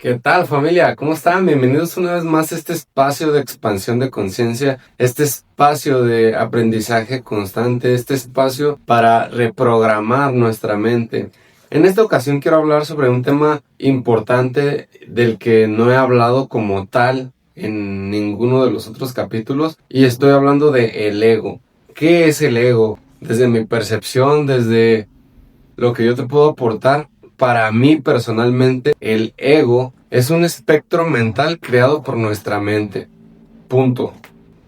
¿Qué tal, familia? ¿Cómo están? Bienvenidos una vez más a este espacio de expansión de conciencia, este espacio de aprendizaje constante, este espacio para reprogramar nuestra mente. En esta ocasión quiero hablar sobre un tema importante del que no he hablado como tal en ninguno de los otros capítulos, y estoy hablando de el ego. ¿Qué es el ego? Desde mi percepción, desde lo que yo te puedo aportar. Para mí personalmente, el ego es un espectro mental creado por nuestra mente. Punto.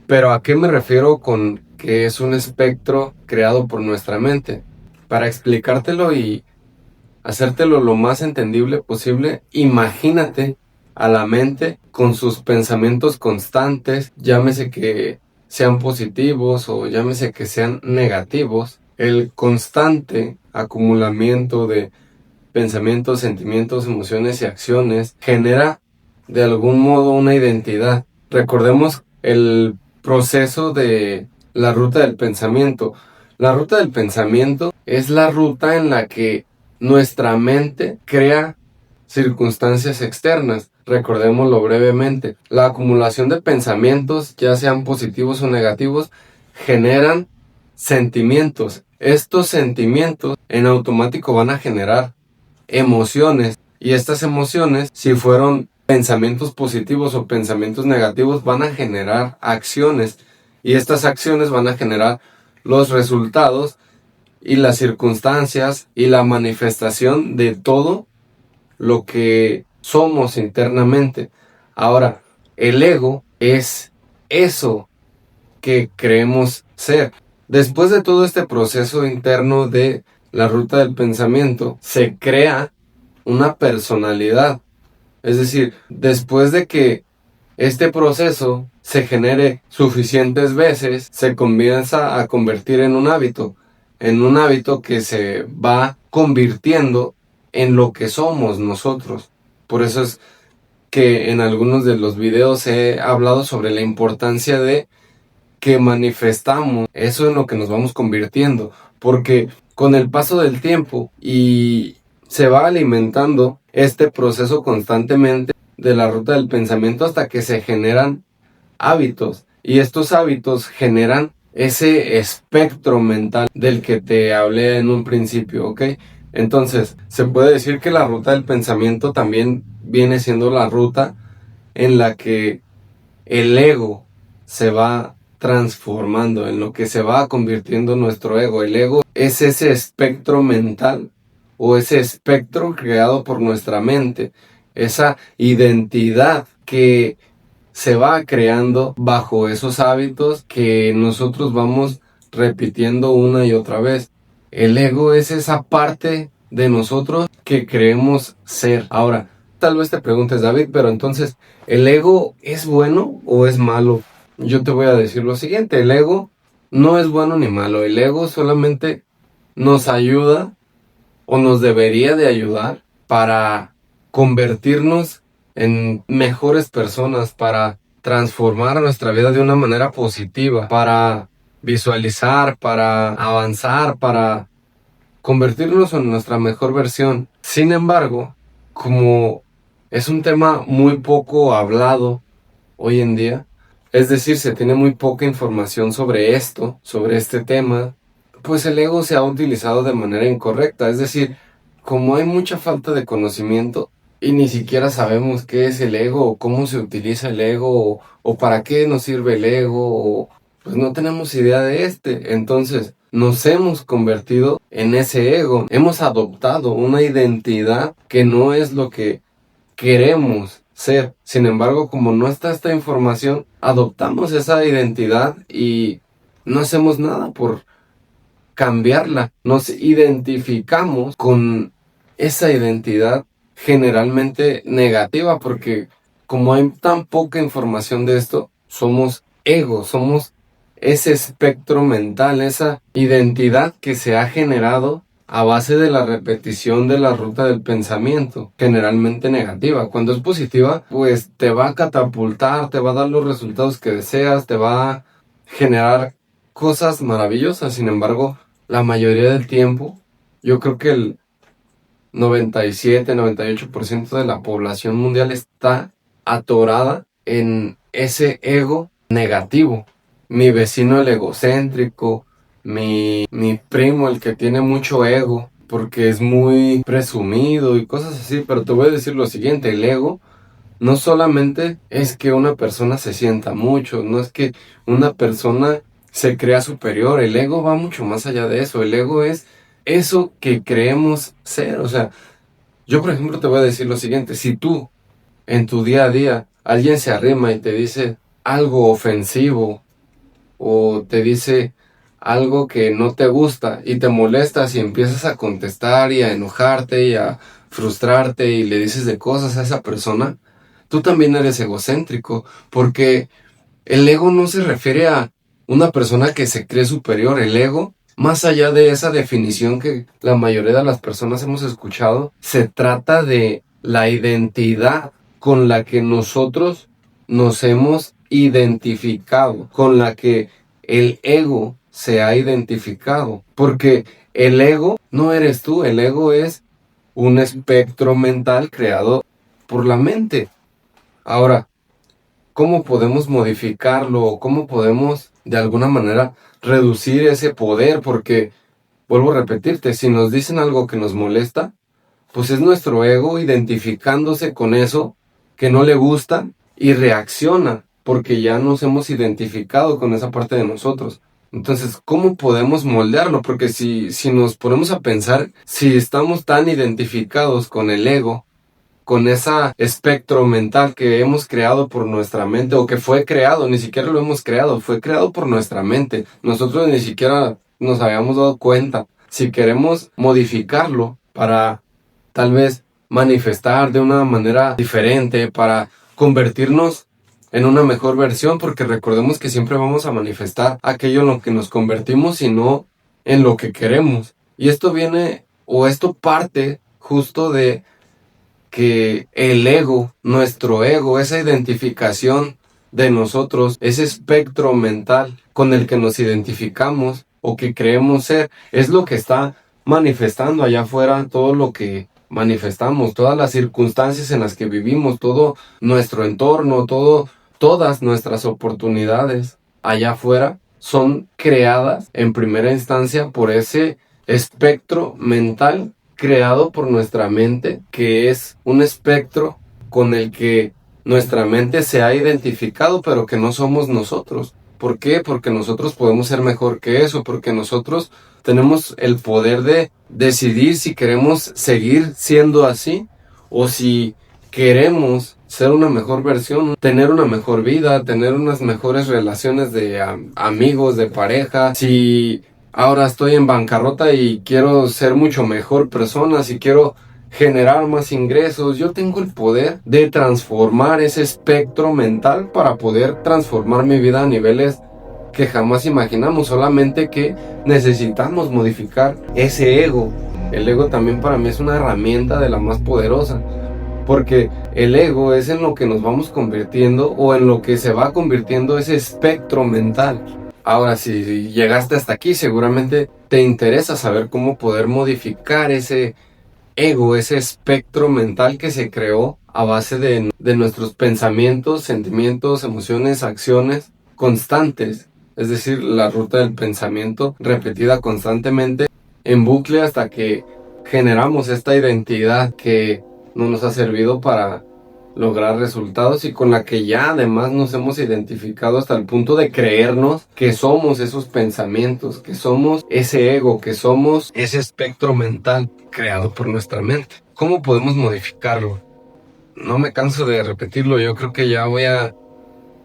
Pero ¿a qué me refiero con que es un espectro creado por nuestra mente? Para explicártelo y hacértelo lo más entendible posible, imagínate a la mente con sus pensamientos constantes, llámese que sean positivos o llámese que sean negativos, el constante acumulamiento de pensamientos, sentimientos, emociones y acciones genera de algún modo una identidad. Recordemos el proceso de la ruta del pensamiento. La ruta del pensamiento es la ruta en la que nuestra mente crea circunstancias externas. Recordémoslo brevemente. La acumulación de pensamientos, ya sean positivos o negativos, generan sentimientos. Estos sentimientos en automático van a generar emociones, y estas emociones, si fueron pensamientos positivos o pensamientos negativos, van a generar acciones, y estas acciones van a generar los resultados y las circunstancias y la manifestación de todo lo que somos internamente. Ahora, el ego es eso que creemos ser. Después de todo este proceso interno de la ruta del pensamiento, se crea una personalidad. Es decir, después de que este proceso se genere suficientes veces, se comienza a convertir en un hábito que se va convirtiendo en lo que somos nosotros. Por eso es que en algunos de los videos he hablado sobre la importancia de que manifestamos eso en lo que nos vamos convirtiendo, porque con el paso del tiempo y se va alimentando este proceso constantemente de la ruta del pensamiento hasta que se generan hábitos, y estos hábitos generan ese espectro mental del que te hablé en un principio, ¿ok? Entonces, se puede decir que la ruta del pensamiento también viene siendo la ruta en la que el ego se va transformando, en lo que se va convirtiendo nuestro ego. El ego es ese espectro mental o ese espectro creado por nuestra mente, esa identidad que se va creando bajo esos hábitos que nosotros vamos repitiendo una y otra vez. El ego es esa parte de nosotros que creemos ser. Ahora, tal vez te preguntes, David, pero entonces, ¿el ego es bueno o es malo? Yo te voy a decir lo siguiente: el ego no es bueno ni malo. El ego solamente nos ayuda o nos debería de ayudar para convertirnos en mejores personas, para transformar nuestra vida de una manera positiva, para visualizar, para avanzar, para convertirnos en nuestra mejor versión. Sin embargo, como es un tema muy poco hablado hoy en día, es decir, se tiene muy poca información sobre esto, sobre este tema, pues el ego se ha utilizado de manera incorrecta. Es decir, como hay mucha falta de conocimiento y ni siquiera sabemos qué es el ego o cómo se utiliza el ego o para qué nos sirve el ego, pues no tenemos idea de entonces nos hemos convertido en ese ego, hemos adoptado una identidad que no es lo que queremos ser. Sin embargo, como no está esta información, adoptamos esa identidad y no hacemos nada por cambiarla. Nos identificamos con esa identidad generalmente negativa, porque como hay tan poca información de esto, somos ego, somos ese espectro mental, esa identidad que se ha generado a base de la repetición de la ruta del pensamiento, generalmente negativa. Cuando es positiva, pues te va a catapultar, te va a dar los resultados que deseas, te va a generar cosas maravillosas. Sin embargo, la mayoría del tiempo, yo creo que el 97-98% de la población mundial está atorada en ese ego negativo. Mi vecino el egocéntrico, mi primo el que tiene mucho ego porque es muy presumido y cosas así. Pero te voy a decir lo siguiente, el ego no solamente es que una persona se sienta mucho, no es que una persona se crea superior, el ego va mucho más allá de eso, el ego es eso que creemos ser. O sea, yo por ejemplo te voy a decir lo siguiente, si tú en tu día a día alguien se arrima y te dice algo ofensivo o te dice algo que no te gusta y te molestas y empiezas a contestar y a enojarte y a frustrarte y le dices de cosas a esa persona, tú también eres egocéntrico, porque el ego no se refiere a una persona que se cree superior. El ego, más allá de esa definición que la mayoría de las personas hemos escuchado, se trata de la identidad con la que nosotros nos hemos identificado, con la que el ego se ha identificado. Porque el ego no eres tú, el ego es un espectro mental creado por la mente. Ahora, ¿cómo podemos modificarlo o cómo podemos de alguna manera reducir ese poder? Porque, vuelvo a repetirte, si nos dicen algo que nos molesta, pues es nuestro ego identificándose con eso que no le gusta y reacciona, porque ya nos hemos identificado con esa parte de nosotros. Entonces, ¿cómo podemos moldearlo? Porque si nos ponemos a pensar, si estamos tan identificados con el ego, con ese espectro mental que hemos creado por nuestra mente o que fue creado, ni siquiera lo hemos creado, fue creado por nuestra mente. Nosotros ni siquiera nos habíamos dado cuenta. Si queremos modificarlo para tal vez manifestar de una manera diferente, para convertirnos en una mejor versión, porque recordemos que siempre vamos a manifestar aquello en lo que nos convertimos y no en lo que queremos. Y esto viene, o esto parte justo de que el ego, nuestro ego, esa identificación de nosotros, ese espectro mental con el que nos identificamos o que creemos ser, es lo que está manifestando allá afuera todo lo que manifestamos, todas las circunstancias en las que vivimos, todo nuestro entorno, todas nuestras oportunidades allá afuera son creadas en primera instancia por ese espectro mental creado por nuestra mente, que es un espectro con el que nuestra mente se ha identificado, pero que no somos nosotros. ¿Por qué? Porque nosotros podemos ser mejor que eso, porque nosotros tenemos el poder de decidir si queremos seguir siendo así o si queremos ser una mejor versión, tener una mejor vida, tener unas mejores relaciones de amigos, de pareja. Si ahora estoy en bancarrota y quiero ser mucho mejor persona, si quiero generar más ingresos, yo tengo el poder de transformar ese espectro mental para poder transformar mi vida a niveles que jamás imaginamos, solamente que necesitamos modificar ese ego. El ego también para mí es una herramienta de la más poderosa, porque el ego es en lo que nos vamos convirtiendo o en lo que se va convirtiendo ese espectro mental. Ahora, si llegaste hasta aquí, seguramente te interesa saber cómo poder modificar ese ego, ese espectro mental que se creó a base de nuestros pensamientos, sentimientos, emociones, acciones constantes. Es decir, la ruta del pensamiento repetida constantemente en bucle hasta que generamos esta identidad que no nos ha servido para lograr resultados y con la que ya además nos hemos identificado hasta el punto de creernos que somos esos pensamientos, que somos ese ego, que somos ese espectro mental creado por nuestra mente. ¿Cómo podemos modificarlo? No me canso de repetirlo, yo creo que ya voy a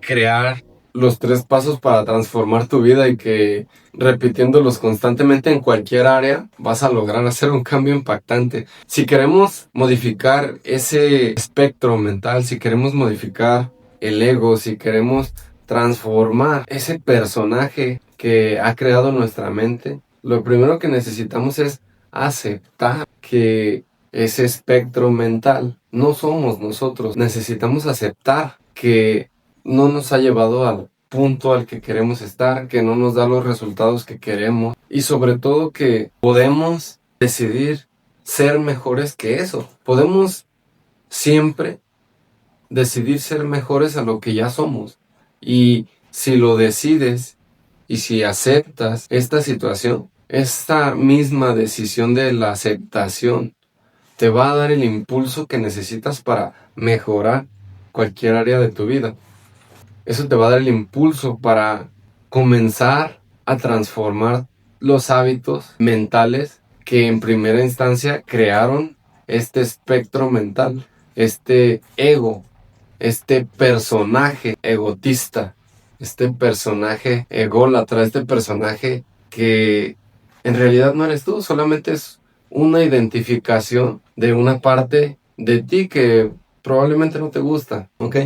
crear los 3 pasos para transformar tu vida y que repitiéndolos constantemente en cualquier área vas a lograr hacer un cambio impactante. Si queremos modificar ese espectro mental, si queremos modificar el ego, si queremos transformar ese personaje que ha creado nuestra mente, lo primero que necesitamos es aceptar que ese espectro mental no somos nosotros. Necesitamos aceptar que no nos ha llevado al punto al que queremos estar, que no nos da los resultados que queremos y sobre todo que podemos decidir ser mejores que eso. Podemos siempre decidir ser mejores a lo que ya somos. Y si lo decides y si aceptas esta situación, esta misma decisión de la aceptación te va a dar el impulso que necesitas para mejorar cualquier área de tu vida. Eso te va a dar el impulso para comenzar a transformar los hábitos mentales que en primera instancia crearon este espectro mental, este ego, este personaje egotista, este personaje ególatra, este personaje que en realidad no eres tú, solamente es una identificación de una parte de ti que probablemente no te gusta, ¿ok?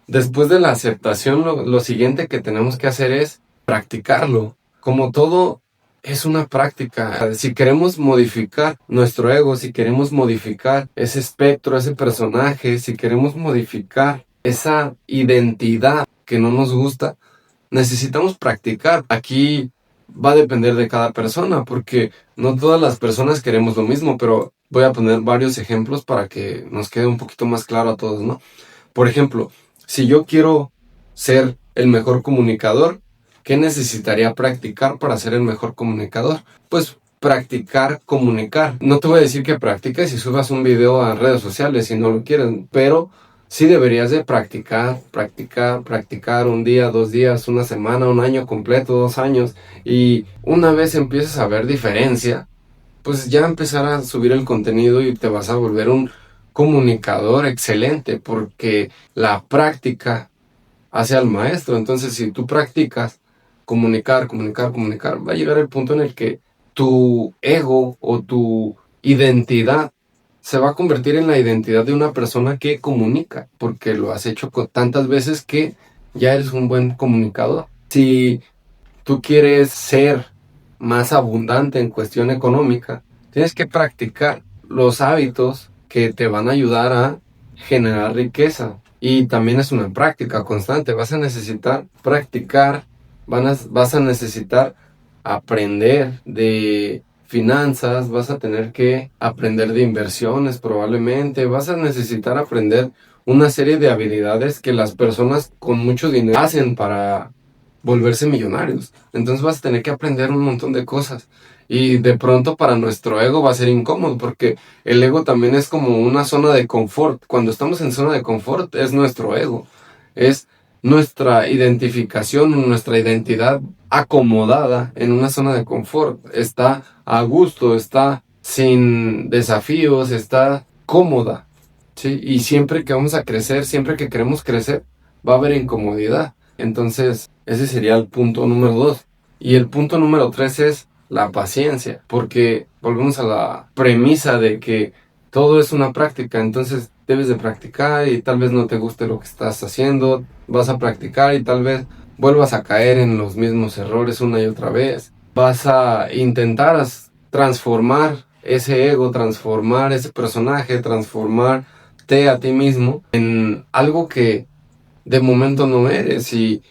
Después de la aceptación, lo siguiente que tenemos que hacer es practicarlo. Como todo es una práctica. Si queremos modificar nuestro ego, si queremos modificar ese espectro, ese personaje, si queremos modificar esa identidad que no nos gusta, necesitamos practicar. Aquí va a depender de cada persona, porque no todas las personas queremos lo mismo, pero voy a poner varios ejemplos para que nos quede un poquito más claro a todos, ¿no? Por ejemplo, si yo quiero ser el mejor comunicador, ¿qué necesitaría practicar para ser el mejor comunicador? Pues practicar comunicar. No te voy a decir que practiques y subas un video a redes sociales si no lo quieres, pero sí deberías de practicar un día, 2 días, una semana, un año completo, 2 años. Y una vez empiezas a ver diferencia, pues ya empezar a subir el contenido y te vas a volver un comunicador excelente, porque la práctica hace al maestro. Entonces, si tú practicas comunicar, va a llegar el punto en el que tu ego o tu identidad se va a convertir en la identidad de una persona que comunica, porque lo has hecho tantas veces que ya eres un buen comunicador. Si tú quieres ser más abundante en cuestión económica, tienes que practicar los hábitos que te van a ayudar a generar riqueza. Y también es una práctica constante. Vas a necesitar practicar, vas a necesitar aprender de finanzas, vas a tener que aprender de inversiones probablemente, vas a necesitar aprender una serie de habilidades que las personas con mucho dinero hacen para volverse millonarios. Entonces vas a tener que aprender un montón de cosas. Y de pronto para nuestro ego va a ser incómodo, porque el ego también es como una zona de confort. Cuando estamos en zona de confort es nuestro ego. Es nuestra identificación, nuestra identidad acomodada en una zona de confort. Está a gusto, está sin desafíos, está cómoda, ¿sí? Y siempre que vamos a crecer, siempre que queremos crecer, va a haber incomodidad. Entonces, ese sería el punto número 2. Y el punto número 3 es la paciencia, porque volvemos a la premisa de que todo es una práctica. Entonces, debes de practicar y tal vez no te guste lo que estás haciendo, vas a practicar y tal vez vuelvas a caer en los mismos errores una y otra vez. Vas a intentar transformar ese ego, transformar ese personaje, transformarte a ti mismo en algo que de momento no eres. Y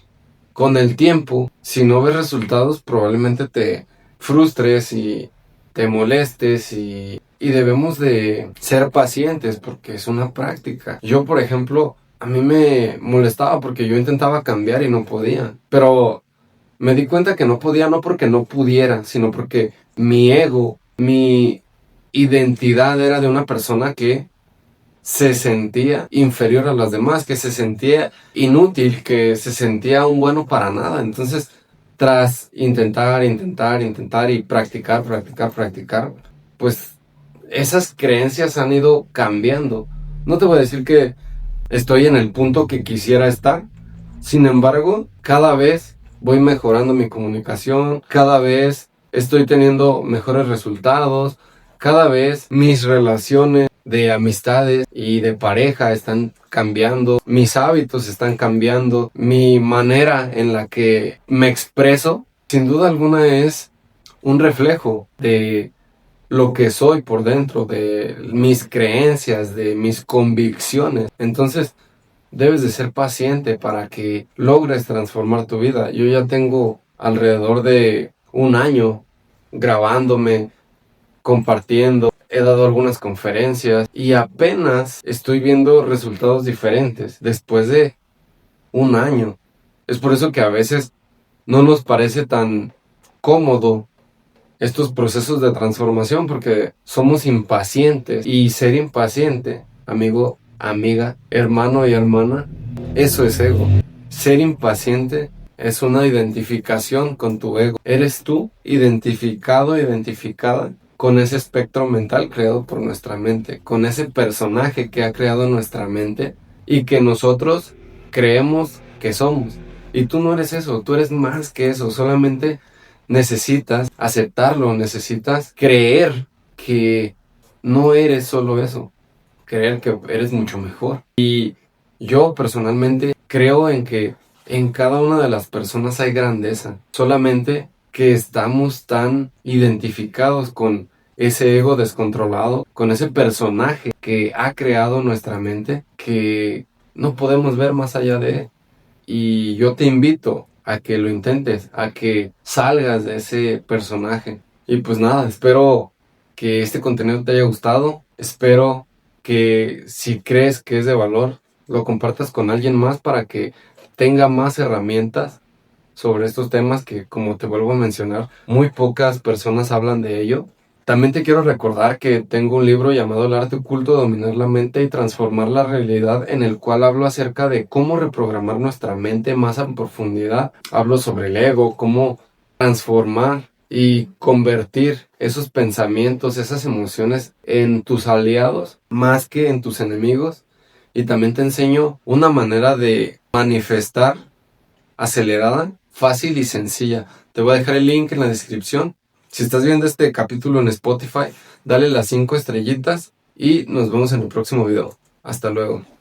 con el tiempo, si no ves resultados, probablemente te frustres y te molestes, y debemos de ser pacientes porque es una práctica. Yo, por ejemplo, a mí me molestaba porque yo intentaba cambiar y no podía, pero me di cuenta que no podía no porque no pudiera, sino porque mi ego, mi identidad era de una persona que se sentía inferior a las demás, que se sentía inútil, que se sentía un bueno para nada. Entonces, tras intentar y practicar, pues esas creencias han ido cambiando. No te voy a decir que estoy en el punto que quisiera estar, sin embargo, cada vez voy mejorando mi comunicación, cada vez estoy teniendo mejores resultados, cada vez mis relaciones de amistades y de pareja están cambiando, mis hábitos están cambiando, mi manera en la que me expreso, sin duda alguna es un reflejo de lo que soy por dentro, de mis creencias, de mis convicciones. Entonces, debes de ser paciente para que logres transformar tu vida. Yo ya tengo alrededor de un año grabándome, compartiendo. he dado algunas conferencias y apenas estoy viendo resultados diferentes después de un año. Es por eso que a veces no nos parece tan cómodo estos procesos de transformación, porque somos impacientes, y ser impaciente, amigo, amiga, hermano y hermana, eso es ego. Ser impaciente es una identificación con tu ego. Eres tú identificado, identificada con ese espectro mental creado por nuestra mente, con ese personaje que ha creado nuestra mente y que nosotros creemos que somos. Y tú no eres eso, tú eres más que eso, solamente necesitas aceptarlo, necesitas creer que no eres solo eso, creer que eres mucho mejor. Y yo personalmente creo en que en cada una de las personas hay grandeza, solamente que estamos tan identificados con ese ego descontrolado, con ese personaje que ha creado nuestra mente, que no podemos ver más allá de él. Y yo te invito a que lo intentes, a que salgas de ese personaje. Y pues nada, espero que este contenido te haya gustado. Espero que si crees que es de valor, lo compartas con alguien más para que tenga más herramientas sobre estos temas que, como te vuelvo a mencionar, muy pocas personas hablan de ello. También te quiero recordar que tengo un libro llamado El arte oculto de dominar la mente y transformar la realidad, en el cual hablo acerca de cómo reprogramar nuestra mente más en profundidad. Hablo sobre el ego, cómo transformar y convertir esos pensamientos, esas emociones en tus aliados más que en tus enemigos. Y también te enseño una manera de manifestar acelerada, fácil y sencilla. Te voy a dejar el link en la descripción. Si estás viendo este capítulo en Spotify, dale las 5 estrellitas y nos vemos en el próximo video. Hasta luego.